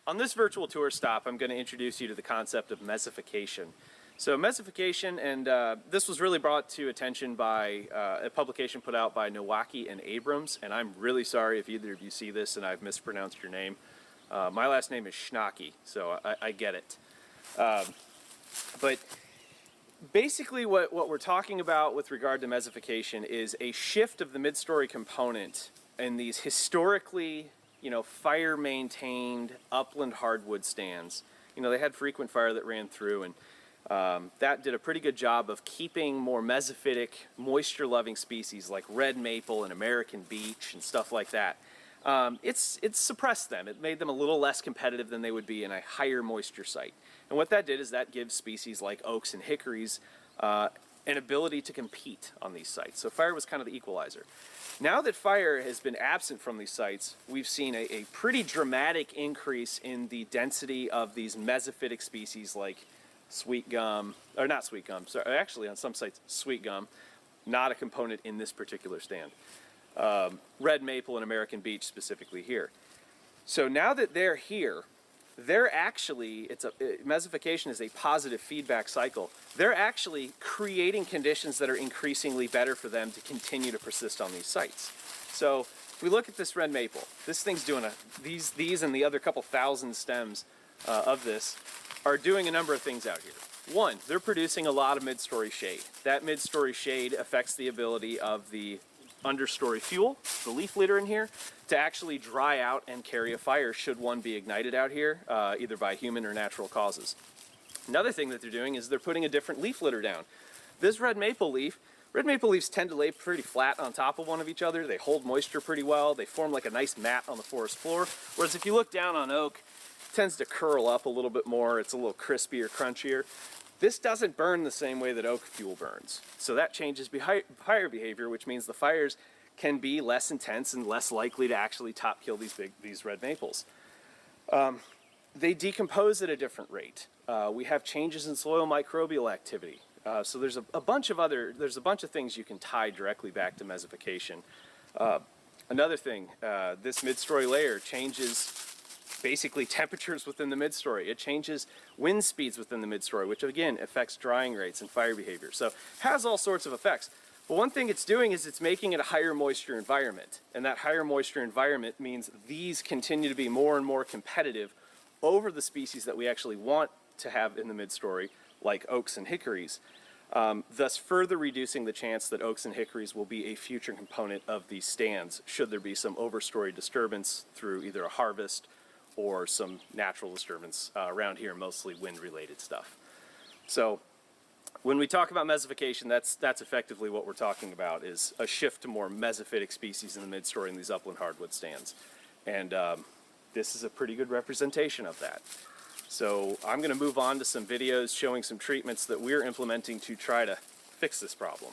On this virtual tour stop, I'm going to introduce you to the concept of mesophication. So mesophication, and this was really brought to attention by a publication put out by Nowacki and Abrams, and I'm really sorry if either of you see this and I've mispronounced your name. My last name is Schnocky, so I get it. But basically what we're talking about with regard to mesophication is a shift of the mid-story component in these historically, fire-maintained upland hardwood stands. They had frequent fire that ran through, and that did a pretty good job of keeping more mesophytic, moisture-loving species like red maple and American beech and stuff like that. It's suppressed them. It made them a little less competitive than they would be in a higher moisture site. And what that did is that gives species like oaks and hickories an ability to compete on these sites. So fire was kind of the equalizer. Now that fire has been absent from these sites, we've seen a pretty dramatic increase in the density of these mesophytic species like sweet gum, or not sweet gum, sorry, actually on some sites sweet gum, not a component in this particular stand. Red maple and American beech specifically here. So now that they're here, they're actually, mesophication is a positive feedback cycle. They're actually creating conditions that are increasingly better for them to continue to persist on these sites. So if we look at this red maple, this thing's doing these and the other couple thousand stems of this are doing a number of things out here. One, they're producing a lot of mid-story shade. That mid-story shade affects the ability of the understory fuel, the leaf litter in here, to actually dry out and carry a fire should one be ignited out here, either by human or natural causes. Another thing that they're doing is they're putting a different leaf litter down. This red maple leaves tend to lay pretty flat on top of one of each other. They hold moisture pretty well. They form like a nice mat on the forest floor. Whereas if you look down on oak, it tends to curl up a little bit more. It's a little crispier, crunchier. This doesn't burn the same way that oak fuel burns. So that changes fire behavior, which means the fires can be less intense and less likely to actually top kill these red maples. They decompose at a different rate. We have changes in soil microbial activity. So there's a bunch of things you can tie directly back to mesophication. Another thing, this mid-story layer changes basically temperatures within the mid-story. It changes wind speeds within the mid-story, which again affects drying rates and fire behavior. So it has all sorts of effects. But one thing it's doing is it's making it a higher moisture environment. And that higher moisture environment means these continue to be more and more competitive over the species that we actually want to have in the mid-story, like oaks and hickories, thus further reducing the chance that oaks and hickories will be a future component of these stands should there be some overstory disturbance through either a harvest or some natural disturbance around here, mostly wind-related stuff. So when we talk about mesophication, that's effectively what we're talking about, is a shift to more mesophytic species in the mid-story in these upland hardwood stands. And this is a pretty good representation of that. So I'm going to move on to some videos showing some treatments that we're implementing to try to fix this problem.